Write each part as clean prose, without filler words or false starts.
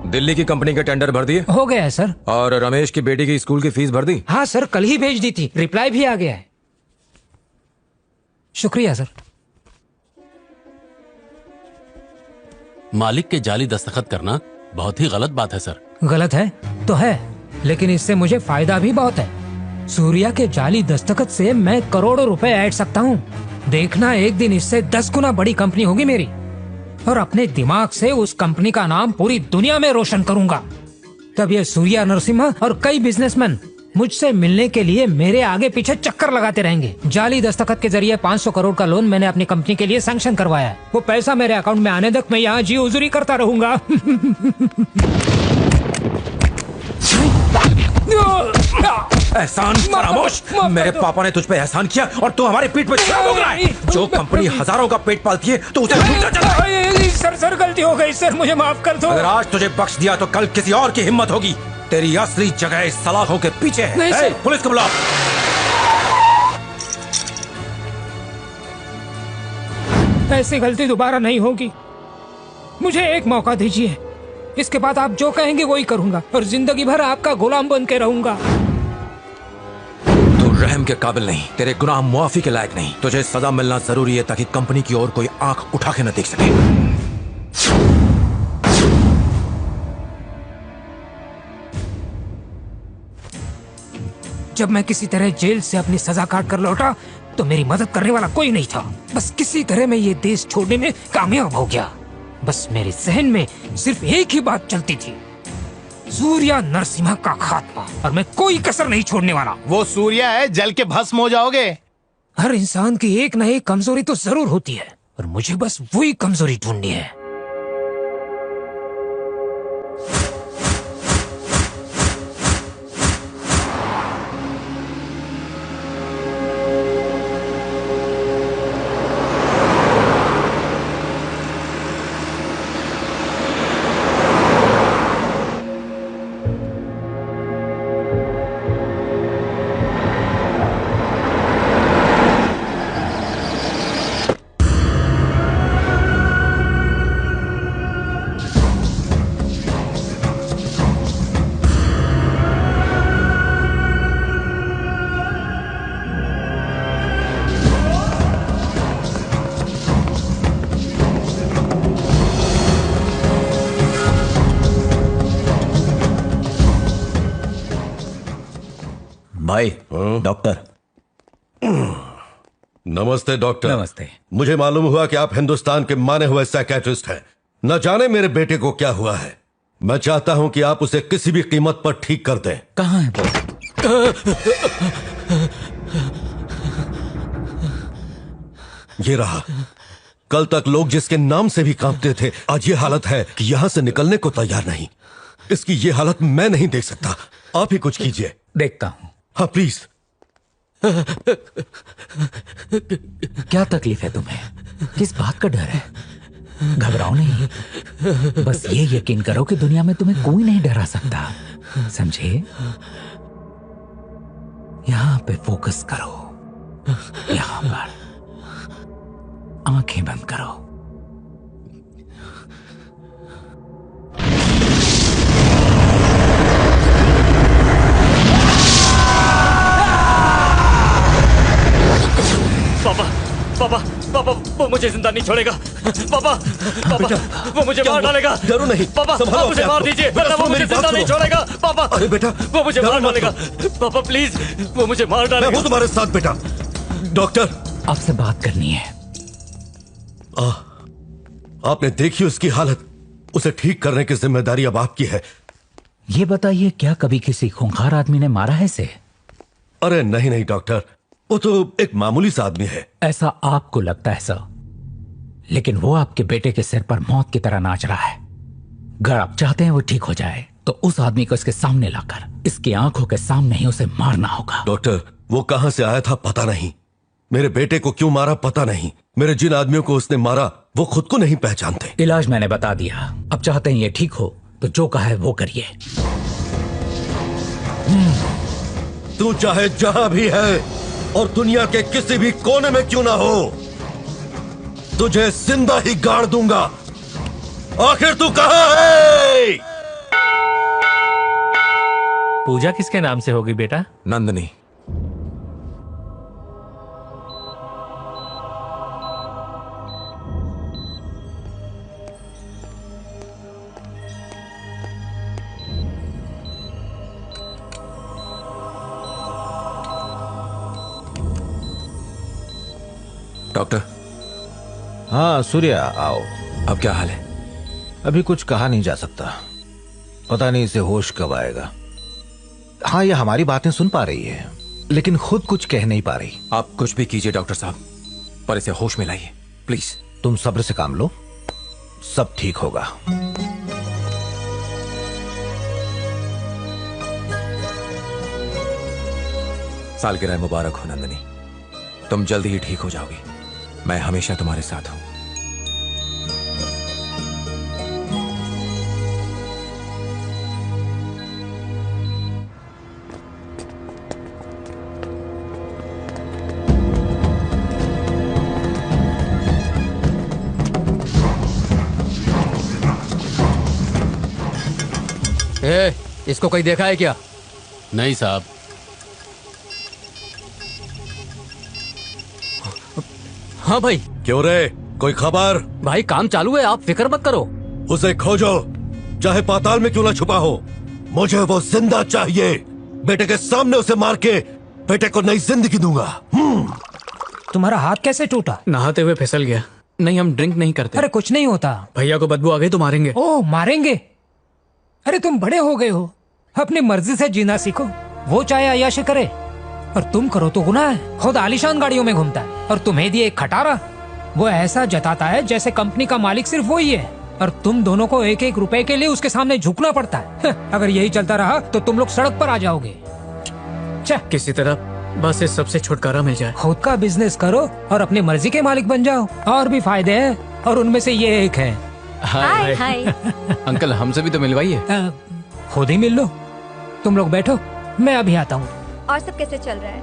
दिल्ली की कंपनी के टेंडर भर दिए? हो गया है सर। और रमेश की बेटी की स्कूल की फीस भर दी? हाँ सर, कल ही भेज दी थी, रिप्लाई भी आ गया है। शुक्रिया सर। मालिक के जाली दस्तखत करना बहुत ही गलत बात है सर। गलत है तो है, लेकिन इससे मुझे फायदा भी बहुत है। सूर्या के जाली दस्तखत से मैं करोड़ों रुपए ऐड सकता हूँ। देखना, एक दिन इससे 10 गुना बड़ी कंपनी होगी मेरी, और अपने दिमाग से उस कंपनी का नाम पूरी दुनिया में रोशन करूंगा। तब ये सूर्या नरसिम्हा और कई बिजनेसमैन मुझसे मिलने के लिए मेरे आगे पीछे चक्कर लगाते रहेंगे। जाली दस्तखत के जरिए 500 करोड़ का लोन मैंने अपनी कंपनी के लिए सैंक्शन करवाया है। वो पैसा मेरे अकाउंट में आने तक मैं यहाँ जी हुजूरी करता रहूंगा। एहसान फरामोश। मेरे पापा ने तुझ पे एहसान किया और तू हमारी पीठ पे छुरा भोग रहा है। जो कंपनी हजारों का पेट पालती है तो उसे लूटना चाहता है। सर गलती हो गई सर, मुझे माफ कर दो। अगर आज तुझे बख्श दिया तो कल किसी और की हिम्मत होगी। तेरी असली जगह इस सलाखों के पीछे है। पुलिस को बुलाओ। ऐसी गलती दोबारा नहीं होगी। मुझे एक मौका दीजिए, इसके बाद आप जो कहेंगे वही करूंगा और जिंदगी भर आपका गुलाम बन के रहूंगा। तू रहम के काबिल नहीं, तेरे गुनाह मुआफी के लायक नहीं। तुझे सजा मिलना जरूरी है ताकि कंपनी की ओर कोई आंख उठा के न देख सके। जब मैं किसी तरह जेल से अपनी सजा काट कर लौटा तो मेरी मदद करने वाला कोई नहीं था। बस किसी तरह मैं ये देश छोड़ने में कामयाब हो गया। बस मेरे जहन में सिर्फ एक ही बात चलती थी, सूर्या नरसिम्हा का खात्मा, और मैं कोई कसर नहीं छोड़ने वाला। वो सूर्या है, जल के भस्म हो जाओगे। हर इंसान की एक न एक कमजोरी तो जरूर होती है, और मुझे बस वही कमजोरी ढूंढनी है। भाई, डॉक्टर। नमस्ते डॉक्टर। नमस्ते। मुझे मालूम हुआ कि आप हिंदुस्तान के माने हुए साइकियाट्रिस्ट हैं। न जाने मेरे बेटे को क्या हुआ है। मैं चाहता हूं कि आप उसे किसी भी कीमत पर ठीक कर दें। कहाँ है वो? ये रहा। कल तक लोग जिसके नाम से भी कांपते थे, आज ये हालत है कि यहां से निकलने को तैयार नहीं। इसकी ये हालत मैं नहीं देख सकता। आप ही कुछ कीजिए। देखता हूं। हाँ प्लीज। क्या तकलीफ है तुम्हें? किस बात का डर है? घबराओ नहीं, बस ये यकीन करो कि दुनिया में तुम्हें कोई नहीं डरा सकता, समझे? यहां पे फोकस करो, यहां पर। आंखें बंद करो। पापा, पापा, वो मुझे जिंदा नहीं छोड़ेगा। पापा, पापा, वो मुझे मार डालेगा। डरो नहीं। पापा, आप मुझे मार दीजिए, वरना वो मुझे जिंदा नहीं छोड़ेगा। पापा, अरे बेटा, वो मुझे मार डालेगा। पापा प्लीज, वो मुझे मार डालेगा। मैं हूं तुम्हारे साथ बेटा। डॉक्टर, आपसे बात करनी है। आपने देखी उसकी हालत। उसे ठीक करने की जिम्मेदारी अब आपकी है। ये बताइए, क्या कभी किसी खूंखार आदमी ने मारा है इसे? अरे नहीं नहीं डॉक्टर, वो तो एक मामूली सा आदमी है। ऐसा आपको लगता है सर, लेकिन वो आपके बेटे के सिर पर मौत की तरह नाच रहा है। अगर आप चाहते हैं वो ठीक हो जाए तो उस आदमी को इसके सामने लाकर, इसकी आंखों के सामने ही उसे मारना होगा। डॉक्टर, वो कहां से आया था पता नहीं। मेरे बेटे को क्यों मारा पता नहीं। मेरे जिन आदमियों को उसने मारा वो खुद को नहीं पहचानते। इलाज मैंने बता दिया। अब चाहते हैं ये ठीक हो तो जो कहा है वो करिए। तू चाहे जहां भी है और दुनिया के किसी भी कोने में क्यों ना हो, तुझे जिंदा ही गाड़ दूंगा। आखिर तू कहां है? पूजा किसके नाम से होगी बेटा? नंदनी। डॉक्टर। हाँ सूर्या, आओ। अब क्या हाल है? अभी कुछ कहा नहीं जा सकता, पता नहीं इसे होश कब आएगा। हाँ, ये हमारी बातें सुन पा रही है लेकिन खुद कुछ कह नहीं पा रही। आप कुछ भी कीजिए डॉक्टर साहब, पर इसे होश में लाइए प्लीज। तुम सब्र से काम लो, सब ठीक होगा। सालगिरह मुबारक हो नंदनी, तुम जल्दी ही ठीक हो जाओगी। मैं हमेशा तुम्हारे साथ हूं। इसको कोई देखा है क्या? नहीं साहब। हाँ भाई। क्यों रे, कोई खबर? भाई काम चालू है, आप फिक्र मत करो। उसे खोजो, चाहे पाताल में क्यों ना छुपा हो। मुझे वो जिंदा चाहिए। बेटे के सामने उसे मार के बेटे को नई जिंदगी दूंगा। तुम्हारा हाथ कैसे टूटा? नहाते हुए फिसल गया। नहीं, हम ड्रिंक नहीं करते। अरे कुछ नहीं होता। भैया को बदबू आ गई तो मारेंगे। ओह मारेंगे? अरे तुम बड़े हो गए हो, अपनी मर्जी से जीना सीखो। वो चाहे अय्याशी करे और तुम करो तो गुनाह है। खुद आलीशान गाड़ियों में घूमता है और तुम्हें दिए एक खटारा। वो ऐसा जताता है जैसे कंपनी का मालिक सिर्फ वही है और तुम दोनों को एक एक रुपए के लिए उसके सामने झुकना पड़ता है। अगर यही चलता रहा तो तुम लोग सड़क पर आ जाओगे। किसी तरह बस इस सबसे छुटकारा मिल जाए। खुद का बिजनेस करो और अपनी मर्जी के मालिक बन जाओ। और भी फायदे हैं और उनमें से ये एक है। हाय हाय। अंकल हमसे भी तो मिलवाइए। खुद ही मिल लो। तुम लोग बैठो, मैं अभी आता हूँ। और सब कैसे चल रहा है?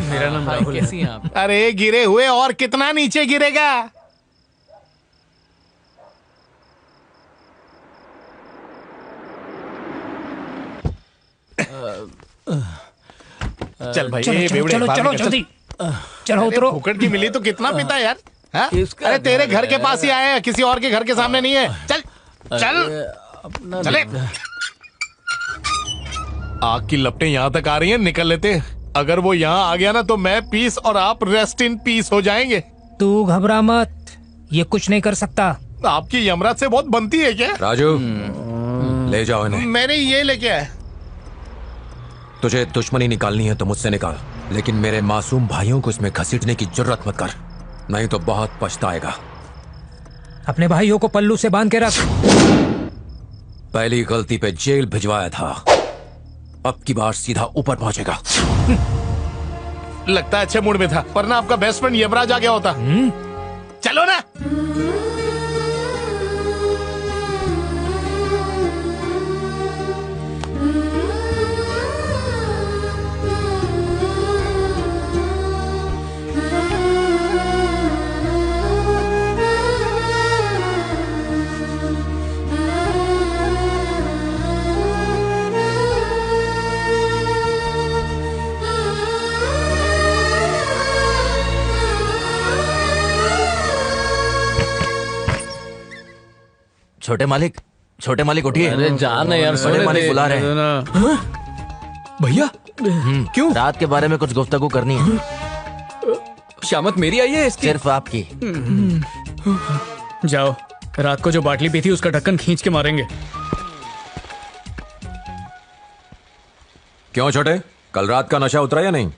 मेरा नाम राहुल है। कैसी हैं आप? अरे गिरे हुए और कितना नीचे गिरेगा। चल भाई, चलो चलो चलो चलो जल्दी चलो उतरो। फुकट की मिली तो कितना पीता है यार। हाँ? अरे तेरे घर के पास ही आया है, किसी और के घर के सामने नहीं है। चल चल चले। आग की लपटें यहाँ तक आ रही हैं, निकल लेते। अगर वो यहाँ आ गया ना तो मैं पीस और आप रेस्ट इन पीस हो जाएंगे। तू घबरा मत, ये कुछ नहीं कर सकता। आपकी यमराज से बहुत बनती है क्या? राजू, ले जाओ इन्हें। मैंने ये लेके आया। तुझे दुश्मनी निकालनी है तो मुझसे निकाल, लेकिन मेरे मासूम भाइयों को इसमें घसीटने की जरूरत मत कर, नहीं तो बहुत पछताएगा। अपने भाइयों को पल्लू से बांध के रख। पहली गलती पे जेल भिजवाया था, अब की बार सीधा ऊपर पहुंचेगा। लगता है अच्छे मूड में था, वरना आपका बेस्ट फ्रेंड यमराज आ गया होता। चलो ना। छोटे मालिक उठिए। अरे जाना यार, बड़े मालिक बुला रहे हैं। भैया क्यों? रात के बारे में कुछ गुफ्तगू करनी है। शामत मेरी आई है इसकी? सिर्फ आपकी। जाओ, रात को जो बाटली पी थी उसका ढक्कन खींच के मारेंगे। क्यों छोटे, कल रात का नशा उतरा या नहीं?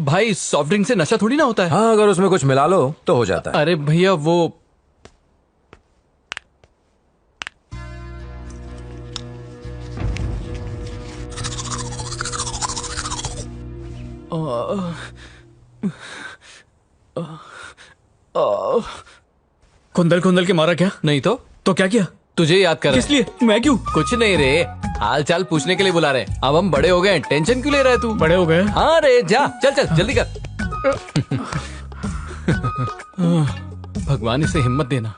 भाई सॉफ्ट ड्रिंक से नशा थोड़ी ना होता है। हाँ, अगर उसमें कुछ मिला लो तो हो जाता है। अरे भैया वो कुंदल कुंदल के मारा क्या? नहीं तो क्या किया? तुझे याद कर। किस लिए? मैं क्यों? कुछ नहीं रे, हाल चाल पूछने के लिए बुला रहे। अब हम बड़े हो गए, टेंशन क्यों ले रहा है तू? बड़े हो गए? हाँ रे, जा चल चल जल्दी कर। भगवान इसे हिम्मत देना।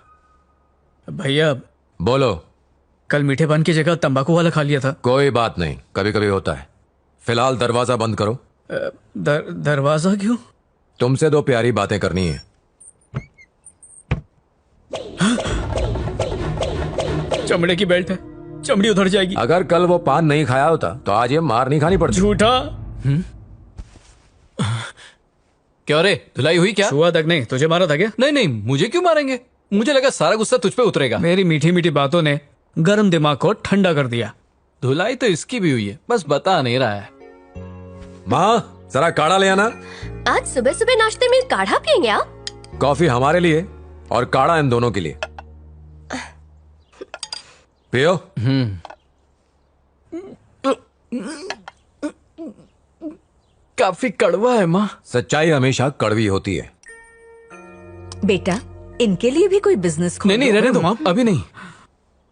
भैया बोलो। कल मीठे पान की जगह तंबाकू वाला खा लिया था। कोई बात नहीं, कभी कभी होता है। फिलहाल दरवाजा बंद करो। दरवाजा क्यों? तुमसे 2 प्यारी बातें करनी है। चमड़े की बेल्ट है, चमड़ी उधर जाएगी। अगर कल वो पान नहीं खाया होता तो आज ये मार नहीं खानी पड़ती। झूठा। क्यों रे, धुलाई हुई क्या? छुआ तक नहीं, तुझे मारा था क्या? नहीं नहीं, मुझे क्यों मारेंगे? मुझे लगा सारा गुस्सा तुझ पे उतरेगा। मेरी मीठी मीठी बातों ने गर्म दिमाग को ठंडा कर दिया। धुलाई तो इसकी भी हुई है, बस बता नहीं रहा है। माँ जरा काढ़ा ले आना। आज सुबह सुबह नाश्ते में काढ़ा पियेंगे आप? कॉफी हमारे लिए और काढ़ा इन दोनों के लिए। पियो। काफी कड़वा है माँ। सच्चाई हमेशा कड़वी होती है। बेटा, इनके लिए भी कोई बिजनेस खोलो। नहीं रहने दो माँ, अभी नहीं।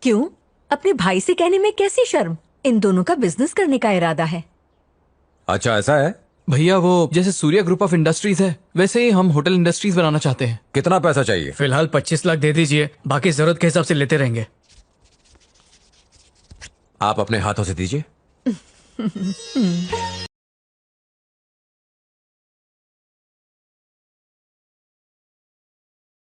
क्यों? अपने भाई से कहने में कैसी शर्म? इन दोनों का बिजनेस करने का इरादा है। अच्छा ऐसा है? भैया वो जैसे सूर्या ग्रुप ऑफ इंडस्ट्रीज है, वैसे ही हम होटल इंडस्ट्रीज बनाना चाहते हैं। कितना पैसा चाहिए? फिलहाल 25 लाख दे दीजिए, बाकी जरूरत के हिसाब से लेते रहेंगे। आप अपने हाथों से दीजिए।